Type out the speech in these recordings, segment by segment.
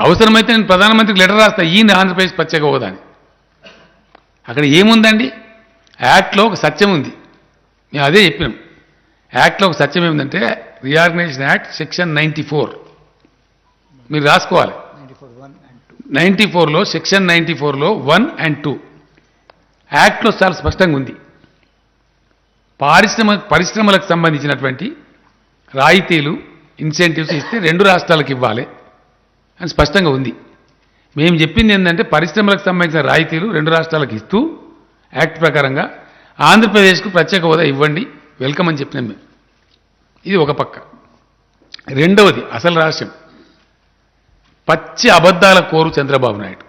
అవసరమైతే నేను ప్రధానమంత్రికి లెటర్ రాస్తా ఈయన ఆంధ్రప్రదేశ్ ప్రత్యేక హోదా అని. అక్కడ ఏముందండి? యాక్ట్లో ఒక సత్యం ఉంది. మేము అదే చెప్పినాం. యాక్ట్లో ఒక సత్యం ఏమిటంటే రీఆర్గనైజేషన్ యాక్ట్ సెక్షన్ 94 మీరు రాసుకోవాలి. 94లో సెక్షన్ 94లో 1 and 2 యాక్ట్లో చాలా స్పష్టంగా ఉంది. పరిశ్రమలకు సంబంధించినటువంటి రాయితీలు ఇన్సెంటివ్స్ ఇస్తే 2 రాష్ట్రాలకు ఇవ్వాలి అని స్పష్టంగా ఉంది. మేము చెప్పింది ఏంటంటే పరిశ్రమలకు సంబంధించిన రాయితీలు 2 రాష్ట్రాలకు ఇస్తూ యాక్ట్ ప్రకారంగా ఆంధ్రప్రదేశ్కు ప్రత్యేక హోదా ఇవ్వండి, వెల్కమ్ అని చెప్పినాం మేము. ఇది ఒక పక్క. రెండవది అసలు రహస్యం, పచ్చి అబద్ధాల కోరు చంద్రబాబు నాయుడు.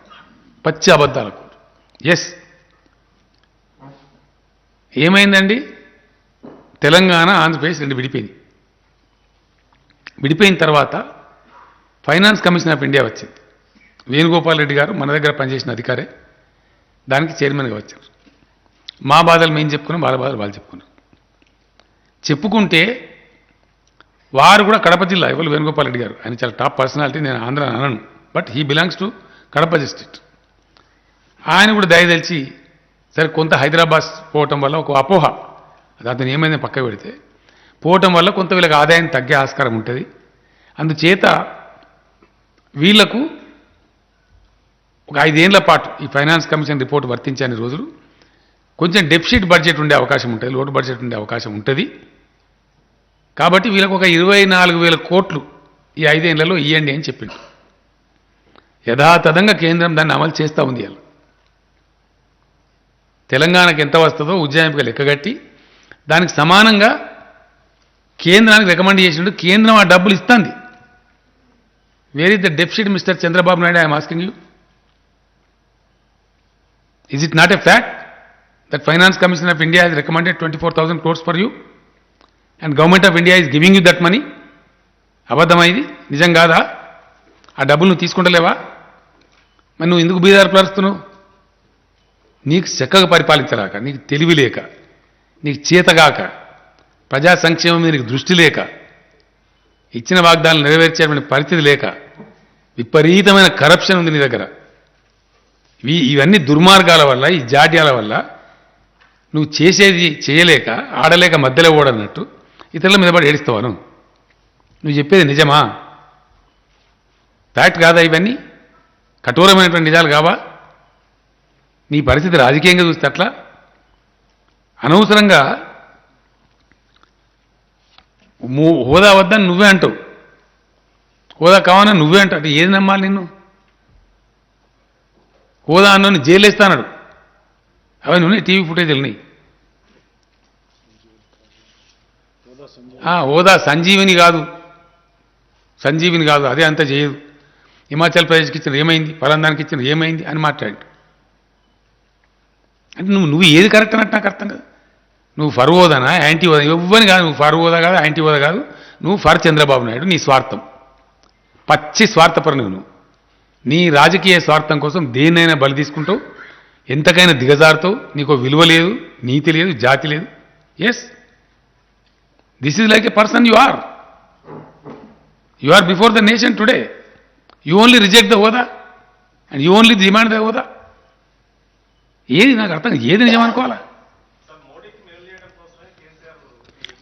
పచ్చి అబద్ధాల కోరు. ఎస్, ఏమైందండి? తెలంగాణ ఆంధ్రప్రదేశ్ 2 విడిపోయింది. విడిపోయిన తర్వాత ఫైనాన్స్ కమిషన్ ఆఫ్ ఇండియా వచ్చింది. వేణుగోపాల్ రెడ్డి గారు మన దగ్గర పనిచేసిన అధికారే దానికి చైర్మన్గా వచ్చారు. మా బాధలు మేము చెప్పుకున్నాం, వాళ్ళ బాధలు వాళ్ళు చెప్పుకున్నారు. చెప్పుకుంటే వారు కూడా కడప జిల్లా, ఎవరు వేణుగోపాల్ రెడ్డి గారు, ఆయన చాలా టాప్ పర్సనాలిటీ, నేను ఆంధ్ర అనను, but he belongs to Kadapa district. ఆయన కూడా దయదలిచి సరే కొంత హైదరాబాద్ పోవటం వల్ల ఒక అపోహ, అతను ఏమైంది పక్క పెడితే పోవటం వల్ల కొంత వీళ్ళకి ఆదాయం తగ్గే ఆస్కారం ఉంటుంది, అందుచేత వీళ్లకు ఒక 5 ఏళ్ల పాటు ఈ ఫైనాన్స్ కమిషన్ రిపోర్ట్ వర్తించని రోజులు కొంచెం డెఫిసిట్ బడ్జెట్ ఉండే అవకాశం ఉంటుంది, లోటు బడ్జెట్ ఉండే అవకాశం ఉంటుంది. కాబట్టి వీళ్ళకు ఒక 24,000 కోట్లు ఈ 5 ఏళ్లలో ఇవ్వండి అని చెప్పిండు. యథాతథంగా కేంద్రం దాన్ని అమలు చేస్తూ ఉంది. అలా తెలంగాణకు ఎంత వస్తుందో ఉజ్జాయింపుగా లెక్కగట్టి దానికి సమానంగా కేంద్రానికి రికమెండ్ చేసిండు. కేంద్రం ఆ డబ్బులు ఇస్తుంది. Where is the deficit mister Chandrababu Naidu? I'm asking you, is it not a fact that Finance Commission of India has recommended 24,000 crores for you and Government of India is giving you that money? అబద్ధమైంది, నిజం కాదా? ఆ డబ్బులు నువ్వు తీసుకుంటలేవా? మరి నువ్వు ఎందుకు బీదారు పరుస్తున్నావు? నీకు చక్కగా పరిపాలించరాక, నీకు తెలివి లేక, నీకు చేతగాక, ప్రజా సంక్షేమం మీద నీకు దృష్టి లేక, ఇచ్చిన వాగ్దానాలు నెరవేర్చేటువంటి పరిస్థితి లేక, విపరీతమైన కరప్షన్ ఉంది నీ దగ్గర. ఇవన్నీ దుర్మార్గాల వల్ల, ఈ జాడ్యాల వల్ల నువ్వు చేసేది చేయలేక, ఆడలేక మధ్యలో ఓడన్నట్టు ఇతరుల మీద పడి ఏడుస్తావా? నువ్వు చెప్పేది నిజమా? ఫ్యాక్ట్ కాదా? ఇవన్నీ కఠోరమైనటువంటి నిజాలు కావా? నీ పరిస్థితి రాజకీయంగా చూస్తే అట్లా అనవసరంగా హోదా వద్దని నువ్వే అంటావు, హోదా కావాలని నువ్వే అంటావు. అంటే ఏది నమ్మాలి నిన్ను? హోదా అన్నోని జైలు వేస్తాడు. అవన్నీ ఉన్నాయి, టీవీ ఫుటేజీలు ఉన్నాయి. హోదా సంజీవిని కాదు, సంజీవిని కాదు, అదే అంతా చేయదు. హిమాచల్ ప్రదేశ్కి ఇచ్చిన ఏమైంది, పలాందానికి ఇచ్చిన ఏమైంది అని మాట్లాడి. అంటే నువ్వు ఏది కరెక్ట్ అన్నట్టు నాకు అర్థం కాదు. నువ్వు ఫర్ హోదానా, యాంటీ హోదా? ఇవ్వని కాదు, నువ్వు ఫర్ హోదా కాదు, యాంటీ హోదా కాదు, నువ్వు ఫర్ చంద్రబాబు నాయుడు. నీ స్వార్థం, పచ్చి స్వార్థపరు నువ్వు. నీ రాజకీయ స్వార్థం కోసం దేన్నైనా బలి తీసుకుంటావు, ఎంతకైనా దిగజారుతావు. నీకు విలువ లేదు, నీతి లేదు, జాతి లేదు. Yes, this is like a person you are before the nation today. You only reject the hoda and you only demand the hoda. ఏది నాకు అర్థం, ఏది నిజం అనుకోవాలా?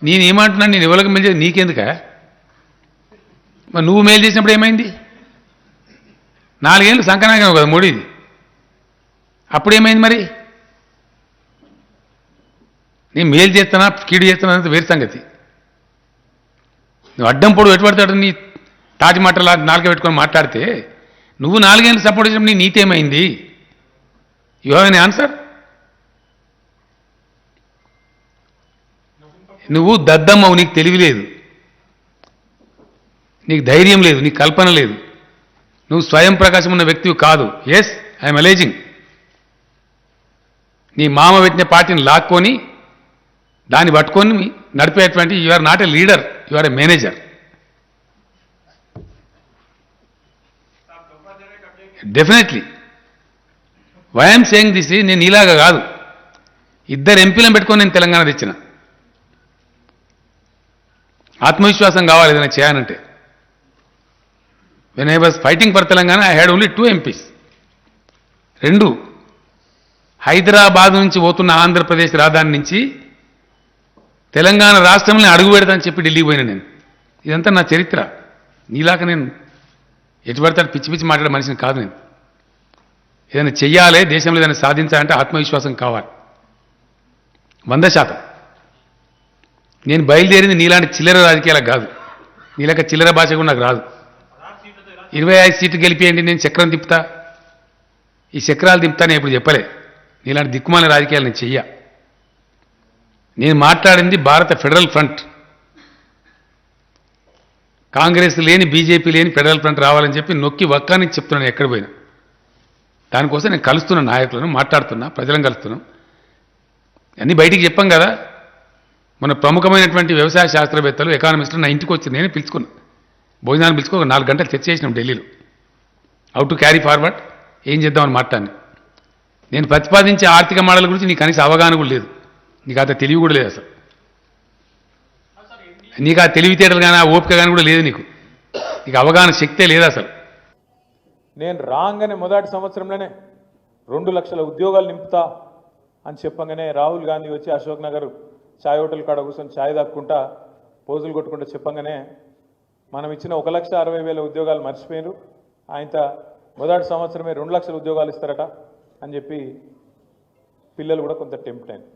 నేనేమంటున్నాను, నేను ఎవరికి మేలు చేసి నీకెందుకా? మరి నువ్వు మేలు చేసినప్పుడు ఏమైంది? 4 ఏళ్ళు సంకనాగం కదా మోడీది, అప్పుడేమైంది? మరి నేను మేలు చేస్తానా కీడు చేస్తానా అనేది వేరు సంగతి. నువ్వు అడ్డం పొడు ఎటుపడతాడు నీ తాటి మాటలా నాలుక పెట్టుకొని మాట్లాడితే నువ్వు 4 ఏళ్ళు సపోర్ట్ చేసినప్పుడు నీ నీతి ఏమైంది? You have an answer? నువ్వు దద్దమ్మవు, నీకు తెలివి లేదు, నీకు ధైర్యం లేదు, నీకు కల్పన లేదు, నువ్వు స్వయం ప్రకాశం ఉన్న వ్యక్తివి కాదు. Yes, I'm alleging. నీ మామ పెట్టిన పార్టీని లాక్కొని దాన్ని పట్టుకొని నడిపేటువంటి you are not a leader, you are a manager. Definitely why I'm saying this, నేను ఇలాగా కాదు. 2 ఎంపీలను పెట్టుకొని నేను తెలంగాణ తెచ్చిన. ఆత్మవిశ్వాసం కావాలి ఏదైనా చేయాలంటే. When I was fighting for Telangana I had only 2 MPs. 2 Hyderabad నుంచి పోతున్న ఆంధ్రప్రదేశ్ రాజధాని నుంచి తెలంగాణ రాష్ట్రంలో అడుగు పెడతానని చెప్పి ఢిల్లీకి పోయినా నేను. ఇదంతా నా చరిత్ర. నీలాక నేను ఎటు పడతాను పిచ్చి పిచ్చి మాట్లాడే మనిషిని కాదు నేను. ఏదైనా చెయ్యాలి, దేశంలో ఏదైనా సాధించాలంటే ఆత్మవిశ్వాసం కావాలి 100%. నేను బయలుదేరింది నీలాంటి చిల్లర రాజకీయాలకు కాదు. నీలాక చిల్లర భాష కూడా నాకు రాదు. 25 సీట్లు గెలిపియండి, నేను చక్రం తిప్పుతా, ఈ చక్రాలు తిప్పుతా నేను ఇప్పుడు చెప్పలే. నీలాంటి దిక్కుమాల రాజకీయాలు నేను చెయ్య. నేను మాట్లాడింది భారత ఫెడరల్ ఫ్రంట్, కాంగ్రెస్ లేని బీజేపీ లేని ఫెడరల్ ఫ్రంట్ రావాలని చెప్పి నొక్కి వక్కానికి చెప్తున్నాను ఎక్కడ పోయినా. దానికోసం నేను కలుస్తున్న నాయకులను, మాట్లాడుతున్నా, ప్రజలను కలుస్తున్నాం. అన్నీ బయటికి చెప్పాం కదా. మన ప్రముఖమైనటువంటి వ్యవసాయ శాస్త్రవేత్తలు, ఎకానమిస్టులు నా ఇంటికి వచ్చి నేను పిలుచుకున్నా, భోజనాన్ని పిలుచుకో 4 గంటలు చర్చ చేసినాం ఢిల్లీలో. హౌ టు క్యారీ ఫార్వర్డ్, ఏం చేద్దామని మాట్లాడినా. నేను ప్రతిపాదించే ఆర్థిక మోడల్ గురించి నీకు కనీస అవగాహన కూడా లేదు, నీకు అంత తెలివి కూడా లేదు అసలు. నీకు ఆ తెలివితేటలు కానీ ఆ ఓపిక కానీ కూడా లేదు, నీకు అవగాహన శక్తే లేదు అసలు. నేను రాగానే మొదటి సంవత్సరంలోనే 2 లక్షల ఉద్యోగాలు నింపుతా అని చెప్పగానే రాహుల్ గాంధీ వచ్చి అశోక్ నగర్ ఛాయ్ హోటల్ కాడ కూర్చొని ఛాయ్ దాక్కుంటా పోజులు కొట్టుకుంటూ చెప్పగానే మనం ఇచ్చిన 1,60,000 ఉద్యోగాలు మర్చిపోయారు. ఆయన మొదటి సంవత్సరమే 2 లక్షల ఉద్యోగాలు ఇస్తారట అని చెప్పి పిల్లలు కూడా కొంత టెంప్ట్ అయింది.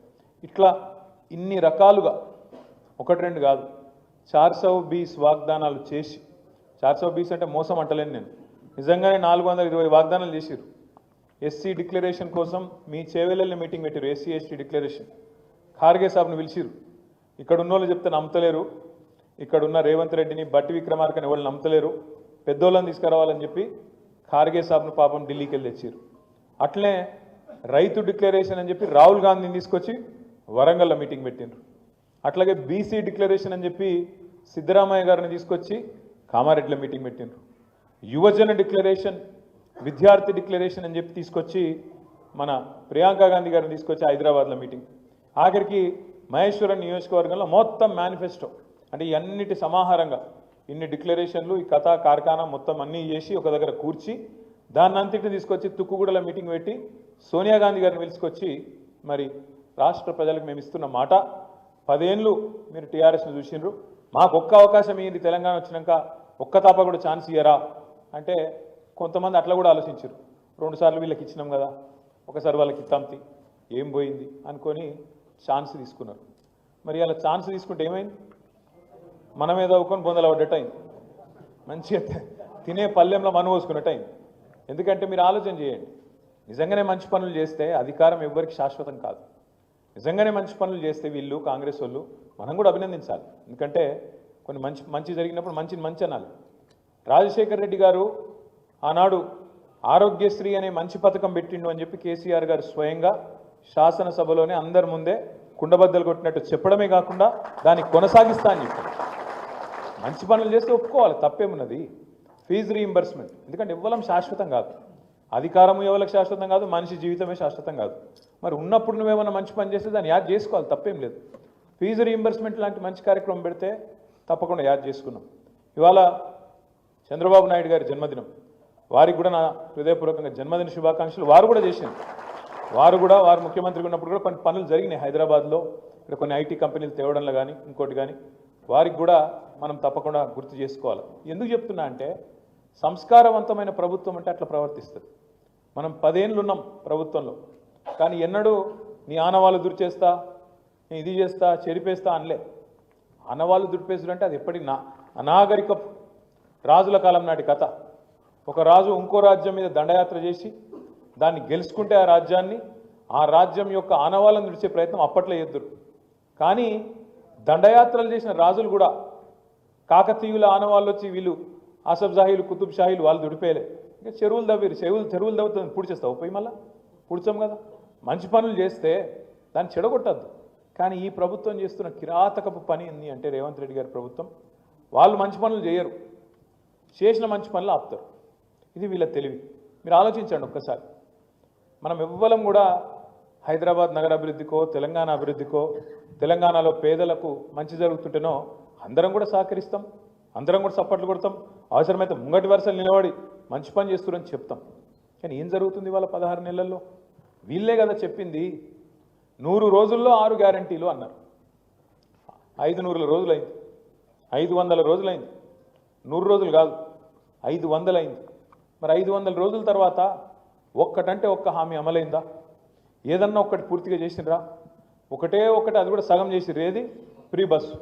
ఇట్లా ఇన్ని రకాలుగా 1-2 కాదు 420 వాగ్దానాలు చేసి, 420 అంటే మోసం అంటలేను నేను, నిజంగానే 420 వాగ్దానాలు చేసిరు. ఎస్సీ డిక్లరేషన్ కోసం మీ చేవెళ్ళని మీటింగ్ పెట్టారు. ఎస్సీ ఎస్టీ డిక్లరేషన్ ఖార్గే సాబ్ను పిలిచిరు. ఇక్కడ ఉన్న వాళ్ళు చెప్తే నమ్మతలేరు, ఇక్కడున్న రేవంత్ రెడ్డిని, బట్టి విక్రమార్కని ఎవరు నమ్మతలేరు, పెద్దోళ్ళని తీసుకురావాలని చెప్పి ఖార్గే సాబ్ను పాపం ఢిల్లీకి వెళ్ళి తెచ్చిరు. అట్లనే రైతు డిక్లరేషన్ అని చెప్పి రాహుల్ గాంధీని తీసుకొచ్చి వరంగల్లో మీటింగ్ పెట్టిండ్రు. అట్లాగే బీసీ డిక్లరేషన్ అని చెప్పి సిద్ధరామయ్య గారిని తీసుకొచ్చి కామారెడ్డిలో మీటింగ్ పెట్టిండ్రు. యువజన డిక్లరేషన్, విద్యార్థి డిక్లరేషన్ అని చెప్పి తీసుకొచ్చి మన ప్రియాంక గాంధీ గారిని తీసుకొచ్చి హైదరాబాద్లో మీటింగ్. ఆఖరికి మహేశ్వరం నియోజకవర్గంలో మొత్తం మేనిఫెస్టో, అంటే అన్నిటి సమాహారంగా ఇన్ని డిక్లరేషన్లు, ఈ కథా కార్ఖానా మొత్తం అన్నీ చేసి ఒక దగ్గర కూర్చి దాన్నంతటిని తీసుకొచ్చి తుక్కుగూడలో మీటింగ్ పెట్టి సోనియా గాంధీ గారిని పిలుచుకొచ్చి మరి రాష్ట్ర ప్రజలకు మేము ఇస్తున్న మాట, 10 ఏళ్ళు మీరు టీఆర్ఎస్ను చూసిండ్రు, మాకు ఒక్క అవకాశం ఇయ్యండి, తెలంగాణ వచ్చినాక ఒక్క తాప కూడా ఛాన్స్ ఇయ్యరా అంటే కొంతమంది అట్లా కూడా ఆలోచించారు. 2 సార్లు వీళ్ళకి ఇచ్చినాం కదా, ఒకసారి వాళ్ళకి ఇత్తాంతి ఏం పోయింది అనుకొని ఛాన్స్ తీసుకున్నారు. మరి అలా ఛాన్స్ తీసుకుంటే ఏమైంది? మన మీద ఒక్కొని బొందలు పడ్డట్టు అయింది, మంచిగా తినే పల్లెంలో మను పోసుకున్నట్టు అయింది. ఎందుకంటే మీరు ఆలోచన చేయండి, నిజంగానే మంచి పనులు చేస్తే అధికారం ఎవ్వరికి శాశ్వతం కాదు. నిజంగానే మంచి పనులు చేస్తే వీళ్ళు కాంగ్రెస్ వాళ్ళు మనం కూడా అభినందించాలి. ఎందుకంటే కొన్ని మంచి జరిగినప్పుడు మంచి అనాలి. రాజశేఖర్ రెడ్డి గారు ఆనాడు ఆరోగ్యశ్రీ అనే మంచి పథకం పెట్టిండు అని చెప్పి కేసీఆర్ గారు స్వయంగా శాసనసభలోనే అందరి ముందే కుండబద్దలు కొట్టినట్టు చెప్పడమే కాకుండా దాన్ని కొనసాగిస్తా అని చెప్పారు. మంచి పనులు చేస్తే ఒప్పుకోవాలి, తప్పేమున్నది. ఫీజు రీయింబర్స్మెంట్, ఎందుకంటే ఇవ్వడం శాశ్వతం కాదు, అధికారం ఎవరికి శాశ్వతం కాదు, మనిషి జీవితమే శాశ్వతం కాదు. మరి ఉన్నప్పుడు నువ్వేమన్నా మంచి పని చేస్తే దాన్ని యాడ్ చేసుకోవాలి, తప్పేం లేదు. ఫీజు రీయింబర్స్మెంట్ లాంటి మంచి కార్యక్రమం పెడితే తప్పకుండా యాడ్ చేసుకున్నాం. ఇవాళ చంద్రబాబు నాయుడు గారి జన్మదినం, వారికి కూడా నా హృదయపూర్వకంగా జన్మదిన శుభాకాంక్షలు. వారు కూడా చేసింది, వారు ముఖ్యమంత్రిగా ఉన్నప్పుడు కూడా కొన్ని పనులు జరిగినాయి హైదరాబాద్లో, ఇక్కడ కొన్ని ఐటీ కంపెనీలు తేవడంలో కానీ ఇంకోటి కానీ, వారికి కూడా మనం తప్పకుండా గుర్తు చేసుకోవాలి. ఎందుకు చెప్తున్నా అంటే సంస్కారవంతమైన ప్రభుత్వం అంటే అట్లా ప్రవర్తిస్తుంది. మనం 10 ఏళ్ళు ఉన్నాం ప్రభుత్వంలో, కానీ ఎన్నడూ నీ ఆనవాళ్ళు దుర్చేస్తా, నీ ఇది చేస్తా, చెరిపేస్తా అనలే. ఆనవాళ్ళు దుర్పేసుడు అంటే అది ఎప్పటికీ అనాగరిక రాజుల కాలం నాటి కథ. ఒక రాజు ఇంకో రాజ్యం మీద దండయాత్ర చేసి దాన్ని గెలుచుకుంటే ఆ రాజ్యం యొక్క ఆనవాళ్ళను విడిచే ప్రయత్నం అప్పట్లో ఎదురు. కానీ దండయాత్రలు చేసిన రాజులు కూడా కాకతీయుల ఆనవాళ్ళు వచ్చి వీళ్ళు ఆసఫ్ జాహీలు, కుతుబ్ షాహీలు వాళ్ళు దుడిపేయలే. ఇంకా చెరువులు దవ్విరు, చెరువులు దవ్వుతుంది, పుడిచేస్తావు పోయి మళ్ళీ పుడిచాం కదా. మంచి పనులు చేస్తే దాన్ని చెడగొట్టద్దు. కానీ ఈ ప్రభుత్వం చేస్తున్న కిరాతకపు పని ఏంది అంటే రేవంత్ రెడ్డి గారి ప్రభుత్వం, వాళ్ళు మంచి పనులు చేయరు, చేసిన మంచి పనులు ఆపుతారు. ఇది వీళ్ళ తెలివి. మీరు ఆలోచించండి ఒక్కసారి. మనం ఎవ్వరం కూడా హైదరాబాద్ నగర అభివృద్ధికో, తెలంగాణ అభివృద్ధికో, తెలంగాణలో పేదలకు మంచి జరుగుతుంటేనో అందరం కూడా సహకరిస్తాం, అందరం కూడా సప్పట్లు కొడతాం, అవసరమైతే ముంగటి వరుసలు నిలబడి మంచి పని చేస్తున్నారని చెప్తాం. కానీ ఏం జరుగుతుంది వాళ్ళ 16 నెలల్లో? వీళ్ళే కదా చెప్పింది 100 రోజుల్లో 6 గ్యారంటీలు అన్నారు. 500 రోజులైంది, 500 రోజులైంది, 100 రోజులు కాదు 500 అయింది. మరి 500 రోజుల తర్వాత ఒక్కటంటే ఒక్క హామీ అమలైందా? ఏదన్నా ఒక్కటి పూర్తిగా చేసినరా? ఒకటే ఒకటి, అది కూడా సగం చేసిర్రు. ఏది? Free bus.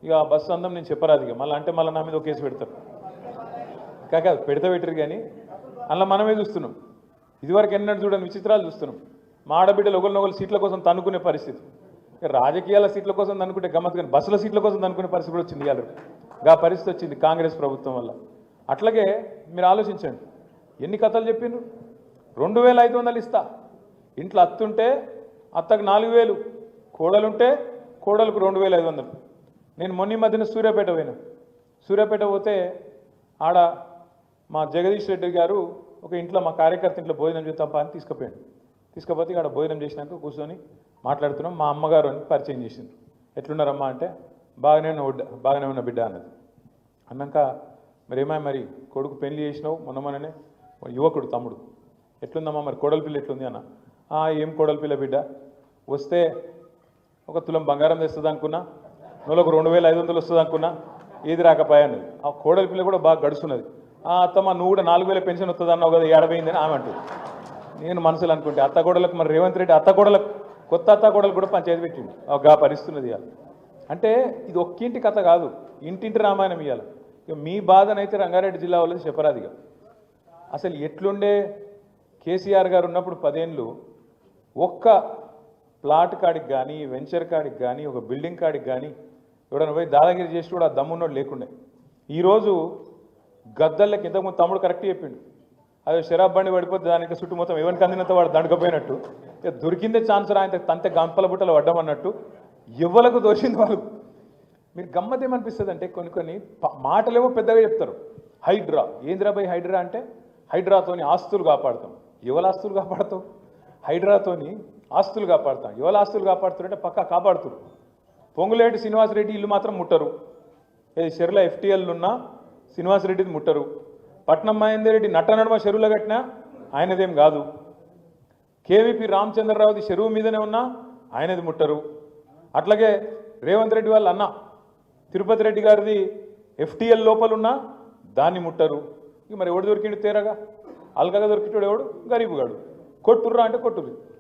ఇక ఆ బస్సు అందం నేను చెప్పరాదు, ఇక మళ్ళీ అంటే మళ్ళీ నా మీద ఒక కేసు పెడతారు. కాక పెట్టరు కానీ అలా మనమే చూస్తున్నాం. ఇదివరకు ఎన్నడూ చూడని విచిత్రాలు చూస్తున్నాం. మా ఆడబిడ్డలు ఒకరినొకరు సీట్ల కోసం తన్నుకునే పరిస్థితి. ఇక రాజకీయాల సీట్ల కోసం తన్నుకుంటే గమ్మత్, కానీ బస్సుల సీట్ల కోసం తన్నుకునే పరిస్థితి కూడా వచ్చింది. ఇవాళ గా పరిస్థితి వచ్చింది కాంగ్రెస్ ప్రభుత్వం వల్ల. అట్లాగే మీరు ఆలోచించండి, ఎన్ని కథలు చెప్పిండ్రు. 2500 ఇస్తా, ఇంట్లో అత్తుంటే అత్తకు 4000, కోడలుంటే కోడలకు 2500. నేను మొన్న మధ్యన సూర్యాపేట పోయినా. సూర్యాపేట పోతే ఆడ మా జగదీష్ రెడ్డి గారు ఒక ఇంట్లో మా కార్యకర్త ఇంట్లో భోజనం చేద్దాం అని తీసుకుపోయాడు. తీసుకపోతే ఇక్కడ భోజనం చేసినాక కూర్చొని మాట్లాడుతున్నాం. మా అమ్మగారు అని పరిచయం చేసింది. ఎట్లున్నారమ్మా అంటే బాగానే ఉన్న బిడ్డ అన్నది. అన్నాక మరి కొడుకు పెళ్లి చేసినావు మొన్ననే, యువకుడు తమ్ముడు, ఎట్లుందమ్మా మరి కోడలి పిల్ల ఎట్లుంది అన్న. ఏం కోడలి పిల్ల బిడ్డ, వస్తే ఒక తులం బంగారం తెస్తుంది అనుకున్నా, నెలకు 2500 వస్తుంది అనుకున్నా, ఏది రాకపోయాను. ఆ కోడలి పిల్ల కూడా బాగా గడుస్తున్నది. అత్తమ్మ నువ్వు కూడా 4000 పెన్షన్ వస్తుంది అన్నావు కదా, ఏడబోయిందని ఆమె అంటుంది. నేను మనసులు అనుకుంటే అత్త కోడలకు మరి రేవంత్ రెడ్డి కొత్త అత్త కోడలు కూడా పంచాయతీ పెట్టింది. గా పరిస్థితున్నది ఇవాళ. అంటే ఇది ఒక్కింటి కథ కాదు, ఇంటింటి రామాయణం ఇవాళ. ఇక మీ బాధనైతే రంగారెడ్డి జిల్లా వాళ్ళది చెప్పరాదిగా. అసలు ఎట్లుండే కేసీఆర్ గారు ఉన్నప్పుడు 10 ఏళ్ళు ఒక్క ప్లాట్ కాడికి కానీ, వెంచర్ కాడికి కానీ, ఒక బిల్డింగ్ కాడికి కానీ ఎవడన్నా పోయి దాదాగిరి చేసి కూడా దమ్మున్నోడు లేకుండే. ఈరోజు గద్దళ్ళకి ఇంతకుముందు తమ్ముడు కరెక్ట్ చెప్పిండు, అదే షరాబ్ బండి పడిపోతే దానికి చుట్టూ మొత్తం ఎవరికి అందినంత వాడు దండకపోయినట్టు, ఇక దొరికిందే ఛాన్స్ ఆయన తంతే గంపల బుట్టలు పడ్డామన్నట్టు ఎవ్వలకు దోషింది వాళ్ళు. మీరు గమ్మత్ ఏమనిపిస్తుంది అంటే కొన్ని మాటలేమో పెద్దగా చెప్తారు. హైడ్రా ఏంద్రా బై హైడ్రా అంటే, హైడ్రాతోని ఆస్తులు కాపాడుతాం. ఎవరి ఆస్తులు కాపాడుతాం? హైడ్రాతోని ఆస్తులు కాపాడుతాం. ఎవరి ఆస్తులు కాపాడుతారంటే పక్కా కాపాడుతారు. పొంగులేటి శ్రీనివాసరెడ్డి ఇల్లు మాత్రం ముట్టరు. ఏది చెరువుల FTL ఉన్నా శ్రీనివాసరెడ్డిది ముట్టరు. పట్నం మహేందర్ రెడ్డి నట్టనడమ చెరువులో కట్టినా ఆయనదేం కాదు. KVP రామచంద్రరావుది చెరువు మీదనే ఉన్నా ఆయనది ముట్టరు. అట్లాగే రేవంత్ రెడ్డి వాళ్ళ అన్న తిరుపతి రెడ్డి గారిది FTL లోపలున్నా దాన్ని ముట్టరు. ఇక మరి ఎవడు దొరికిండు తేరగా? అల్కగా దొరికింటాడు ఎవడు? గరీబుగాడు. కొట్టుర్రా అంటే కొట్టుర్రు.